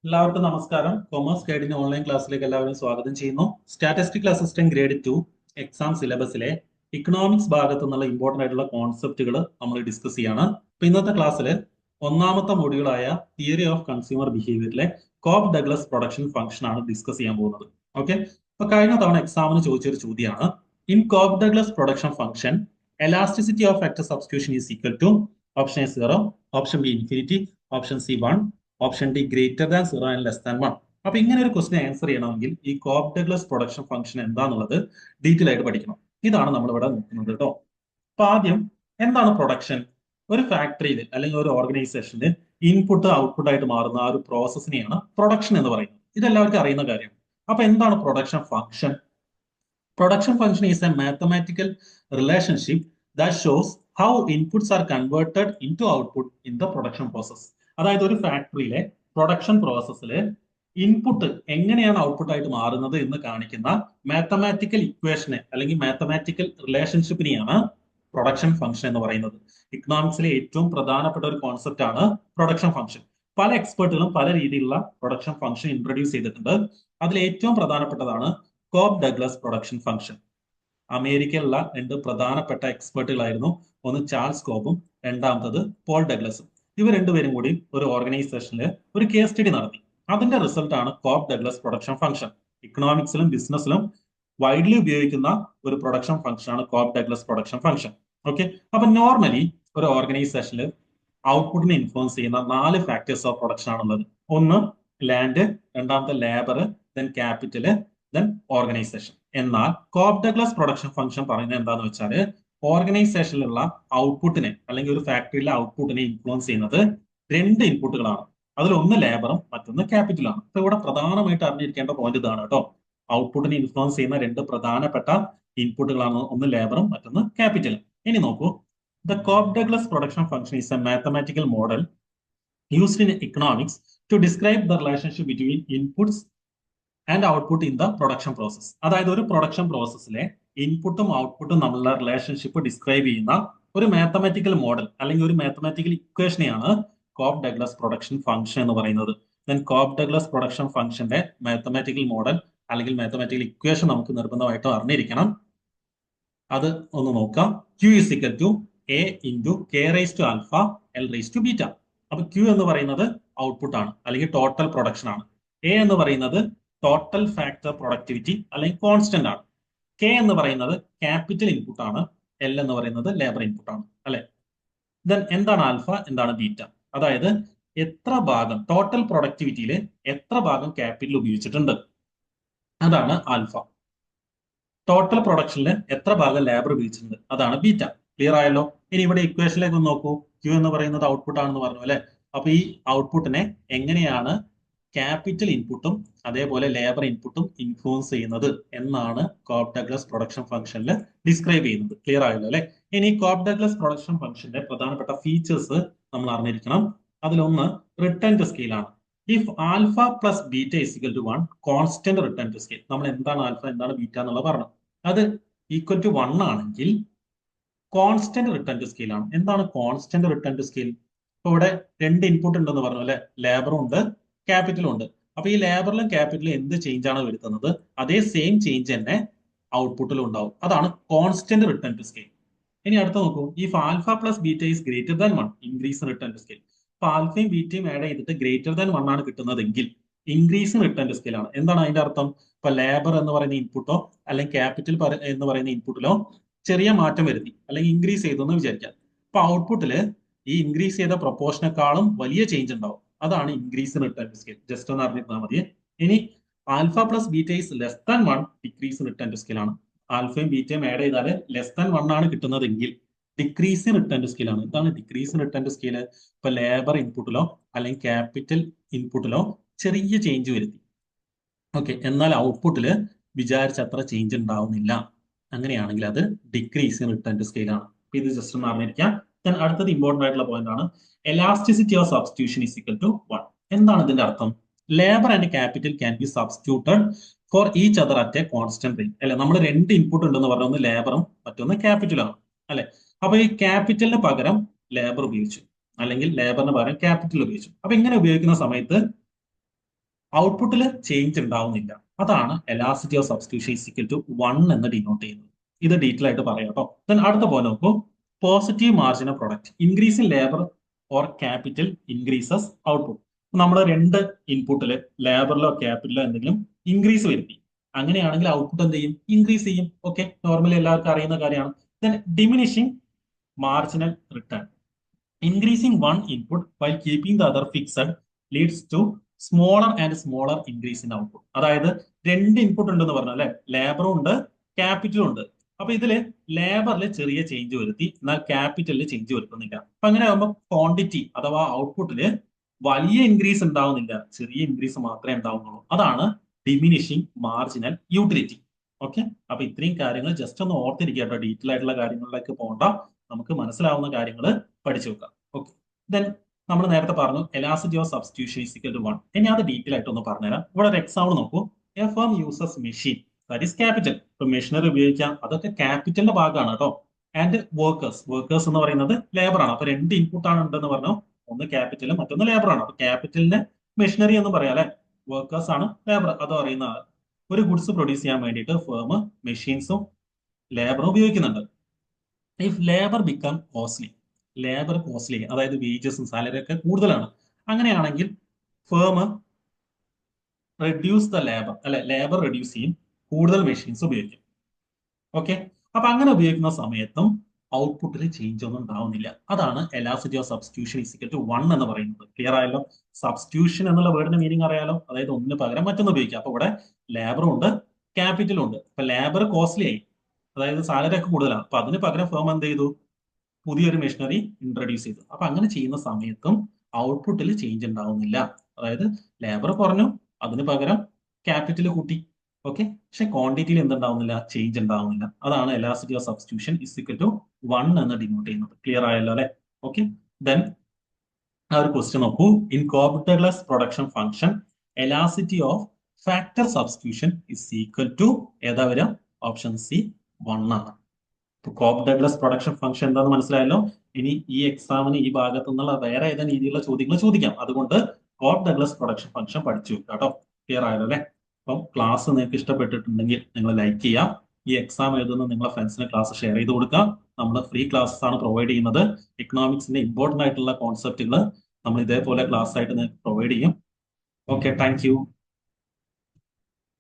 എല്ലാവർക്കും നമസ്കാരം. Commerce ഗൈഡിന്റെ online ക്ലാസ്സിലേക്ക് എല്ലാവരും സ്വാഗതം ചെയ്യുന്നു. സ്റ്റാറ്റിസ്റ്റിക്കൽ അസിസ്റ്റന്റ് ഗ്രേഡ് 2 എക്സാം സിലബസിലെ ഇക്കണോമിക്സ് ഭാഗത്തു നിന്നുള്ള ഇമ്പോർട്ടന്റ് ആയിട്ടുള്ള കോൺസെപ്റ്റുകൾ നമ്മൾ ഡിസ്കസ് ചെയ്യാണ്. അപ്പൊ ഇന്നത്തെ ക്ലാസ്സിൽ ഒന്നാമത്തെ മൊഡ്യൂളായ തിയറി ഓഫ് കൺസ്യൂമർ ബിഹേവിയറിലെ കോബ് ഡഗ്ലസ് പ്രൊഡക്ഷൻ ഫംഗ്ഷൻ ആണ് ഡിസ്കസ് ചെയ്യാൻ പോകുന്നത്. ഓക്കെ, അപ്പൊ കഴിഞ്ഞ തവണ എക്സാമിന് ചോദിച്ചൊരു ചോദ്യമാണ്, in Cobb Douglas production function elasticity of factor substitution is equal to option A 0, option B infinity, option C 1, option D greater than 0 and less than 1. അപ്പൊ ഇങ്ങനെ ഒരു ക്വസ്റ്റ്യൻ ആൻസർ ചെയ്യണമെങ്കിൽ ഈ കോബ് ഡഗ്ലസ് പ്രൊഡക്ഷൻ ഫംഗ്ഷൻ എന്താണെന്നുള്ളത് detail ആയിട്ട് പഠിക്കണം. ഇതാണ് നമ്മൾ ഇവിടെ നോക്കുന്നത് കേട്ടോ. അപ്പൊ ആദ്യം എന്താണ് പ്രൊഡക്ഷൻ? ഒരു ഫാക്ടറിയിൽ അല്ലെങ്കിൽ ഒരു ഓർഗനൈസേഷനിൽ ഇൻപുട്ട് ഔട്ട്പുട്ട് ആയിട്ട് മാറുന്ന ആ ഒരു പ്രോസസ്സിനെയാണ് പ്രൊഡക്ഷൻ എന്ന് പറയുന്നത്. ഇതെല്ലാവർക്കും അറിയുന്ന കാര്യം. അപ്പൊ എന്താണ് production function? Production function is a mathematical relationship that shows how inputs are converted into output in the production process. അതായത് ഒരു ഫാക്ടറിയിലെ പ്രൊഡക്ഷൻ പ്രോസസ്സിൽ ഇൻപുട്ട് എങ്ങനെയാണ് ഔട്ട്പുട്ട് ആയിട്ട് മാറുന്നത് എന്ന് കാണിക്കുന്ന മാത്തമാറ്റിക്കൽ ഇക്വേഷനെ അല്ലെങ്കിൽ മാത്തമാറ്റിക്കൽ റിലേഷൻഷിപ്പിനെയാണ് പ്രൊഡക്ഷൻ ഫംഗ്ഷൻ എന്ന് പറയുന്നത്. ഇക്കണോമിക്സിലെ ഏറ്റവും പ്രധാനപ്പെട്ട ഒരു കോൺസെപ്റ്റ് ആണ് പ്രൊഡക്ഷൻ ഫംഗ്ഷൻ. പല എക്സ്പേർട്ടുകളും പല രീതിയിലുള്ള പ്രൊഡക്ഷൻ ഫംഗ്ഷൻ ഇൻട്രൊഡ്യൂസ് ചെയ്തിട്ടുണ്ട്. അതിൽ ഏറ്റവും പ്രധാനപ്പെട്ടതാണ് കോബ് ഡഗ്ലസ് പ്രൊഡക്ഷൻ ഫംഗ്ഷൻ. അമേരിക്കയിലുള്ള രണ്ട് പ്രധാനപ്പെട്ട എക്സ്പെർട്ടുകളായിരുന്നു, ഒന്ന് ചാൾസ് കോബും രണ്ടാമത്തത് പോൾ ഡഗ്ലസും. ഇവർ രണ്ടുപേരും കൂടി ഒരു ഓർഗനൈസേഷനിൽ ഒരു കേസ് സ്റ്റഡി നടത്തി. അതിന്റെ റിസൾട്ട് ആണ് കോബ് ഡഗ്ലസ് പ്രൊഡക്ഷൻ ഫംഗ്ഷൻ. ഇക്കണോമിക്സിലും ബിസിനസ്സിലും വൈഡ്ലി ഉപയോഗിക്കുന്ന ഒരു പ്രൊഡക്ഷൻ ഫംഗ്ഷൻ ആണ് Cobb Douglas production function. Okay, അപ്പൊ നോർമലി ഒരു ഓർഗനൈസേഷനിൽ ഔട്ട്പുട്ടിനെ ഇൻഫ്ലുവൻസ് ചെയ്യുന്ന 4 ഫാക്ടേഴ്സ് ഓഫ് പ്രൊഡക്ഷൻ ആണുള്ളത്. ഒന്ന് ലാൻഡ്, രണ്ടാമത്തെ labour, then capital, then organisation. എന്നാൽ കോബ് ഡഗ്ലസ് പ്രൊഡക്ഷൻ ഫംഗ്ഷൻ പറയുന്നത് എന്താന്ന് വെച്ചാൽ ഓർഗനൈസേഷനിലുള്ള ഔട്ട്പുട്ടിനെ അല്ലെങ്കിൽ ഒരു ഫാക്ടറിയിലെ ഔട്ട്പുട്ടിനെ ഇൻഫ്ലുവൻസ് ചെയ്യുന്നത് 2 ഇൻപുട്ടുകളാണ്. അതിൽ ഒന്ന് ലേബറും മറ്റൊന്ന് ക്യാപിറ്റലാണ്. അപ്പൊ ഇവിടെ പ്രധാനമായിട്ട് അറിഞ്ഞിരിക്കേണ്ട പോയിന്റ് ഇതാണ് കേട്ടോ. ഔട്ട്പുട്ടിനെ ഇൻഫ്ലുവൻസ് ചെയ്യുന്ന 2 പ്രധാനപ്പെട്ട ഇൻപുട്ടുകളാണ്, ഒന്ന് ലേബറും മറ്റൊന്ന് ക്യാപിറ്റലും. ഇനി നോക്കൂ, the Cobb Douglas production function is A mathematical model used in economics to describe the relationship between inputs and output in the production process. അതായത് ഒരു പ്രൊഡക്ഷൻ പ്രോസസ്സിലെ ഇൻപുട്ടും ഔട്ട്പുട്ടും തമ്മിലുള്ള റിലേഷൻഷിപ്പ് ഡിസ്ക്രൈബ് ചെയ്യുന്ന ഒരു മാത്തമാറ്റിക്കൽ മോഡൽ അല്ലെങ്കിൽ ഒരു മാത്തമാറ്റിക്കൽ ഇക്വേഷനെയാണ് കോബ് ഡഗ്ലസ് പ്രൊഡക്ഷൻ ഫംഗ്ഷൻ എന്ന് പറയുന്നത്. ദെൻ കോബ് ഡഗ്ലസ് പ്രൊഡക്ഷൻ ഫംഗ്ഷന്റെ മാത്തമാറ്റിക്കൽ മോഡൽ അല്ലെങ്കിൽ മാത്തമാറ്റിക്കൽ ഇക്വേഷൻ നമുക്ക് നിർബന്ധമായിട്ടും അറിഞ്ഞിരിക്കണം. അത് ഒന്ന് നോക്കാം. Q is equal to A into K raised to alpha L raised to beta. അപ്പൊ Q എന്ന് പറയുന്നത് ഔട്ട്പുട്ട് ആണ് അല്ലെങ്കിൽ ടോട്ടൽ പ്രൊഡക്ഷൻ ആണ്. A എന്ന് പറയുന്നത് ടോട്ടൽ ഫാക്ടർ പ്രൊഡക്ടിവിറ്റി അല്ലെങ്കിൽ കോൺസ്റ്റന്റ് ആണ്. K എന്ന് പറയുന്നത് ക്യാപിറ്റൽ ഇൻപുട്ട് ആണ്. L എന്ന് പറയുന്നത് ലേബർ ഇൻപുട്ട് ആണ്, അല്ലെ? ദെൻ എന്താണ് ആൽഫ, എന്താണ് ബീറ്റ? അതായത് എത്ര ഭാഗം ടോട്ടൽ പ്രൊഡക്ടിവിറ്റിയിൽ എത്ര ഭാഗം ക്യാപിറ്റൽ ഉപയോഗിച്ചിട്ടുണ്ട്, അതാണ് ആൽഫ. ടോട്ടൽ പ്രൊഡക്ഷനിൽ എത്ര ഭാഗം ലേബർ ഉപയോഗിച്ചിട്ടുണ്ട്, അതാണ് ബീറ്റ. ക്ലിയർ ആയല്ലോ? ഇനി ഇവിടെ ഇക്വേഷനിലേക്ക് ഒന്ന് നോക്കൂ. Q എന്ന് പറയുന്നത് ഔട്ട്പുട്ട് ആണെന്ന് പറഞ്ഞു, അല്ലെ? അപ്പൊ ഈ ഔട്ട്പുട്ടിനെ എങ്ങനെയാണ് ക്യാപിറ്റൽ ഇൻപുട്ടും അതേപോലെ ലേബർ ഇൻപുട്ടും ഇൻഫ്ലുവൻസ് ചെയ്യുന്നത് എന്നാണ് കോബ് ഡഗ്ലസ് പ്രൊഡക്ഷൻ ഫംഗ്ഷനിൽ ഡിസ്ക്രൈബ് ചെയ്യുന്നത്. ക്ലിയർ ആയല്ലോ അല്ലെ? ഇനി കോബ് ഡഗ്ലസ് പ്രൊഡക്ഷൻ ഫംഗ്ഷന്റെ പ്രധാനപ്പെട്ട ഫീച്ചേഴ്സ് നമ്മൾ അറിഞ്ഞിരിക്കണം. അതിലൊന്ന് റിട്ടേൺ ടു സ്കെയിൽ ആണ്. If alpha plus beta is equal to 1, constant return to scale. നമ്മൾ എന്താണ് ആൽഫ എന്താണ് ബീറ്റ എന്നുള്ളത് പറഞ്ഞു, അത് ഈക്വൽ ടു 1 ആണെങ്കിൽ കോൺസ്റ്റന്റ് റിട്ടേൺ ടു സ്കെയിൽ ആണ്. എന്താണ് കോൺസ്റ്റന്റ് റിട്ടേൺ ടു സ്കെയിൽ? ഇപ്പൊ ഇവിടെ 2 ഇൻപുട്ട് ഉണ്ടെന്ന് പറഞ്ഞു, അല്ലെ? ലേബറും ഉണ്ട്, ക്യാപിറ്റലും ഉണ്ട്. അപ്പൊ ഈ ലേബറിലും ക്യാപിറ്റലും എന്ത് ചേഞ്ച് ആണ് വരുത്തുന്നത്, അതേ സെയിം ചേഞ്ച് തന്നെ ഔട്ട്പുട്ടിലും ഉണ്ടാവും. അതാണ് കോൺസ്റ്റന്റ് റിട്ടേൺ ടു സ്കെയിൽ. ഇനി അടുത്ത നോക്കൂ, if alpha plus beta is greater than 1, increase return to scale. അപ്പൊ ആൽഫയും ബീറ്റയും ആഡ് ചെയ്തിട്ട് ഗ്രേറ്റർ ദാൻ 1 ആണ് കിട്ടുന്നതെങ്കിൽ ഇൻക്രീസ് റിട്ടേൺ ടു സ്കെയിൽ ആണ്. എന്താണ് അതിന്റെ അർത്ഥം? ഇപ്പൊ ലേബർ എന്ന് പറയുന്ന ഇൻപുട്ടോ അല്ലെങ്കിൽ ക്യാപിറ്റൽ എന്ന് പറയുന്ന ഇൻപുട്ടിലോ ചെറിയ മാറ്റം വരുത്തി അല്ലെങ്കിൽ ഇൻക്രീസ് ചെയ്തു എന്ന് വിചാരിക്കാം. അപ്പൊ ഔട്ട്പുട്ടില് ഈ ഇൻക്രീസ് ചെയ്ത പ്രൊപ്പോർഷനെക്കാളും വലിയ ചേഞ്ച് ഉണ്ടാവും. അതാണ് increase return to scale. Just ഒന്ന് അറിഞ്ഞിരുന്നാൽ മതി. ഇനി alpha plus beta is less than 1, decrease return to scale ആണ്. ആൽഫയും ബീറ്റയും ആഡ് ചെയ്താൽ ലെസ് ദാൻ 1 ആണ് കിട്ടുന്നതെങ്കിൽ ഡിക്രീസ് റിട്ടേൺ ടു സ്കെയിൽ ആണ്. എന്താണ് ഡിക്രീസ് റിട്ടേൺ ടു സ്കെയിൽ? ഇപ്പൊ ലേബർ ഇൻപുട്ടിലോ അല്ലെങ്കിൽ ക്യാപിറ്റൽ ഇൻപുട്ടിലോ ചെറിയ ചേഞ്ച് വരുത്തി, ഓക്കെ, എന്നാൽ ഔട്ട്പുട്ടില് വിചാരിച്ച അത്ര ചേഞ്ച് ഉണ്ടാവുന്നില്ല. അങ്ങനെയാണെങ്കിൽ അത് ഡിക്രീസ് റിട്ടേൺ ടു സ്കെയിൽ ആണ്. ഇത് ജസ്റ്റ് ഒന്ന് അറിഞ്ഞിരിക്കാം. അടുത്തത് ഇമ്പോർട്ടന്റ് ആയിട്ടുള്ള പോയിന്റ് ആണ് elasticity of substitution is equal to 1. എന്താണ് ഇതിന്റെ അർത്ഥം? Labour and capital can be substituted for each other at a constant rate, അല്ലെ? നമ്മൾ 2 ഇൻപുട്ട് ഉണ്ടെന്ന് പറഞ്ഞ ഒന്ന് ലേബറും മറ്റൊന്ന് ക്യാപിറ്റലും ആണ്, അല്ലെ? അപ്പൊ ഈ ക്യാപിറ്റലിന് പകരം ലേബർ ഉപയോഗിച്ചു അല്ലെങ്കിൽ ലേബറിന് പകരം ക്യാപിറ്റൽ ഉപയോഗിച്ചു. അപ്പൊ ഇങ്ങനെ ഉപയോഗിക്കുന്ന സമയത്ത് ഔട്ട്പുട്ടിൽ ചേഞ്ച് ഉണ്ടാവുന്നില്ല. അതാണ് elasticity of substitution is equal to 1 എന്ന് ഡിനോട്ട് ചെയ്യുന്നത്. ഇത് ഡീറ്റെയിൽ ആയിട്ട് പറയാം കേട്ടോ. ദെൻ അടുത്ത പോലെ നോക്കൂ, positive margin of product increase in labour or capital increases output. നമ്മൾ രണ്ട് ഇൻപുട്ടിൽ ലേബറിലോ ക്യാപിറ്റലോ എന്തെങ്കിലും ഇൻക്രീസ് വരുത്തി, അങ്ങനെയാണെങ്കിൽ ഔട്ട്പുട്ട് എന്ത് ചെയ്യും? ഇൻക്രീസ് ചെയ്യും. ഓക്കെ, നോർമലി എല്ലാവർക്കും അറിയുന്ന കാര്യമാണ്. Then diminishing marginal return increasing one input while keeping the other fixed leads to smaller and smaller increase in output. അതായത് രണ്ട് ഇൻപുട്ട് ഉണ്ടെന്ന് പറഞ്ഞു അല്ലെ, ലേബറും ഉണ്ട് ക്യാപിറ്റലും ഉണ്ട്. അപ്പൊ ഇതില് ലേബറിൽ ചെറിയ ചേഞ്ച് വരുത്തി, എന്നാൽ ക്യാപിറ്റലിൽ ചേഞ്ച് വരുത്തുന്നില്ല. അപ്പൊ അങ്ങനെ ആകുമ്പോൾ ക്വാണ്ടിറ്റി അഥവാ ഔട്ട്പുട്ടില് വലിയ ഇൻക്രീസ് ഉണ്ടാവുന്നില്ല, ചെറിയ ഇൻക്രീസ് മാത്രമേ ഉണ്ടാവുന്നുള്ളൂ. അതാണ് ഡിമിനിഷിംഗ് മാർജിനൽ യൂട്ടിലിറ്റി. ഓക്കെ, അപ്പൊ ഇത്രയും കാര്യങ്ങൾ ജസ്റ്റ് ഒന്ന് ഓർത്തിരിക്കുക കേട്ടോ. ഡീറ്റെയിൽ ആയിട്ടുള്ള കാര്യങ്ങളിലേക്ക് പോകണ്ട, നമുക്ക് മനസ്സിലാവുന്ന കാര്യങ്ങൾ പഠിച്ചു വെക്കാം. ഓക്കെ, ദെൻ നമ്മൾ നേരത്തെ പറഞ്ഞു elasticity of substitution is equal to 1. ഇനി അത് ഡീറ്റെയിൽ ആയിട്ട് ഒന്ന് പറഞ്ഞുതരാം. ഇവിടെ ഒരു എക്സാമ്പിൾ നോക്കൂ. A firm uses machine that is capital. ഇപ്പൊ മെഷീനറി ഉപയോഗിക്കാം, അതൊക്കെ ക്യാപിറ്റലിന്റെ ഭാഗമാണ് കേട്ടോ. ആൻഡ് വർക്കേഴ്സ് എന്ന് പറയുന്നത് ലേബർ ആണ്. അപ്പൊ രണ്ട് ഇൻപുട്ട് ആണ് ഉണ്ടെന്ന് പറഞ്ഞു, ഒന്ന് ക്യാപിറ്റലും മറ്റൊന്ന് ലേബർ ആണ്. അപ്പൊ ക്യാപിറ്റലിന് മെഷീനറി എന്ന് പറയാം അല്ലെ, വർക്കേഴ്സ് ആണ് ലേബർ, അത് അറിയുന്ന ആൾ. ഒരു ഗുഡ്സ് പ്രൊഡ്യൂസ് ചെയ്യാൻ വേണ്ടിയിട്ട് ഫേം മെഷീൻസും ലേബറും ഉപയോഗിക്കുന്നുണ്ട്. ഇഫ് ലേബർ ബിക്കം കോസ്റ്റ്ലി, അതായത് വേജസും സാലറി ഒക്കെ കൂടുതലാണ്, അങ്ങനെയാണെങ്കിൽ ഫേം റെഡ്യൂസ് ദ ലേബർ അല്ലെ, ലേബർ റെഡ്യൂസ് ചെയ്യും, കൂടുതൽ മെഷീൻസ് ഉപയോഗിക്കും. ഓക്കെ, അപ്പൊ അങ്ങനെ ഉപയോഗിക്കുന്ന സമയത്തും ഔട്ട്പുട്ടിൽ ചേഞ്ച് ഒന്നും ഉണ്ടാവുന്നില്ല. അതാണ് elasticity of substitution is equal to 1 എന്ന് പറയുന്നത്. ക്ലിയർ ആയല്ലോ? സബ്സ്റ്റിറ്റ്യൂഷൻ എന്നുള്ള വേർഡിന്റെ മീനിങ് അറിയാലോ, അതായത് ഒന്നിന് പകരം മറ്റൊന്ന് ഉപയോഗിക്കാം. അപ്പൊ ഇവിടെ ലേബറും ഉണ്ട് ക്യാപിറ്റലും ഉണ്ട്. ഇപ്പൊ ലേബർ കോസ്റ്റ്ലി ആയി, അതായത് സാലറി ഒക്കെ കൂടുതലാണ്. അപ്പൊ അതിന് പകരം ഫേം എന്ത് ചെയ്തു? പുതിയൊരു മെഷീനറി ഇൻട്രൊഡ്യൂസ് ചെയ്തു. അപ്പൊ അങ്ങനെ ചെയ്യുന്ന സമയത്തും ഔട്ട്പുട്ടിൽ ചേഞ്ച് ഉണ്ടാവുന്നില്ല. അതായത് ലേബർ കുറഞ്ഞു, അതിന് പകരം ക്യാപിറ്റൽ കൂട്ടി. ഓക്കെ, പക്ഷെ ക്വാണ്ടിറ്റിയിൽ എന്തുണ്ടാവുന്നില്ല? ചേഞ്ച് ഉണ്ടാവുന്നില്ല. അതാണ് elasticity of substitution is equal to 1 എന്ന് ഡിനോട്ട് ചെയ്യുന്നത്. ക്ലിയർ ആയല്ലോ അല്ലെ? ഓക്കെ, ദെൻ ആ ഒരു ക്വസ്റ്റ്യൻ നോക്കൂ. In Cobb Douglas production function elasticity of factor substitution is equal to ഏതാ വരിക? ഓപ്ഷൻ സി 1 ആണ്. കോബ്-ഡഗ്ലസ് പ്രൊഡക്ഷൻ ഫംഗ്ഷൻ എന്താണെന്ന് മനസ്സിലായല്ലോ. ഇനി ഈ എക്സാമിന് ഈ ഭാഗത്തു നിന്നുള്ള വേറെ ഏതെങ്കിലും രീതിയിലുള്ള ചോദ്യങ്ങൾ ചോദിക്കാം. അതുകൊണ്ട് കോബ്-ഡഗ്ലസ് പ്രൊഡക്ഷൻ ഫംഗ്ഷൻ പഠിച്ചു വെക്കുക കേട്ടോ. ക്ലിയർ ആയല്ലോ അല്ലെ? അപ്പം ക്ലാസ് നിങ്ങൾക്ക് ഇഷ്ടപ്പെട്ടിട്ടുണ്ടെങ്കിൽ നിങ്ങൾ ലൈക്ക് ചെയ്യാം. ഈ എക്സാം എഴുതുന്ന നിങ്ങളെ ഫ്രണ്ട്സിന് ക്ലാസ് ഷെയർ ചെയ്ത് കൊടുക്കാം. നമ്മൾ ഫ്രീ ക്ലാസ്സസ് ആണ് പ്രൊവൈഡ് ചെയ്യുന്നത്. എക്കണോമിക്സിന്റെ ഇമ്പോർട്ടന്റ് ആയിട്ടുള്ള കോൺസെപ്റ്റുകൾ നമ്മൾ ഇതേപോലെ ക്ലാസ് ആയിട്ട് നിങ്ങൾക്ക് പ്രൊവൈഡ് ചെയ്യും. Okay, thank you.